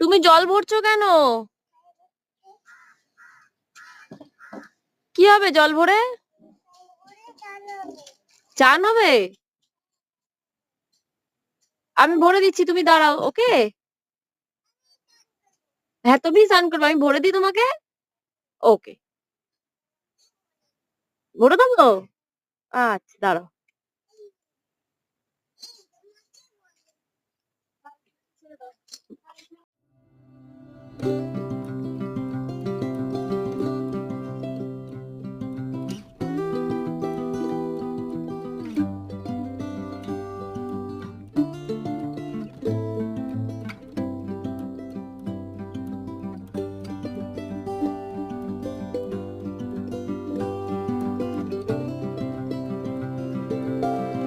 তুমি জল ভরছো কেন? কি হবে জল ভরে? চান হবে? আমি ভরে দিচ্ছি, তুমি দাঁড়াও, ওকে? হ্যাঁ, তুমি স্নান করবে, আমি ভরে দিই তোমাকে। ওকে, ভরে দেবো। আচ্ছা, দাঁড়াও।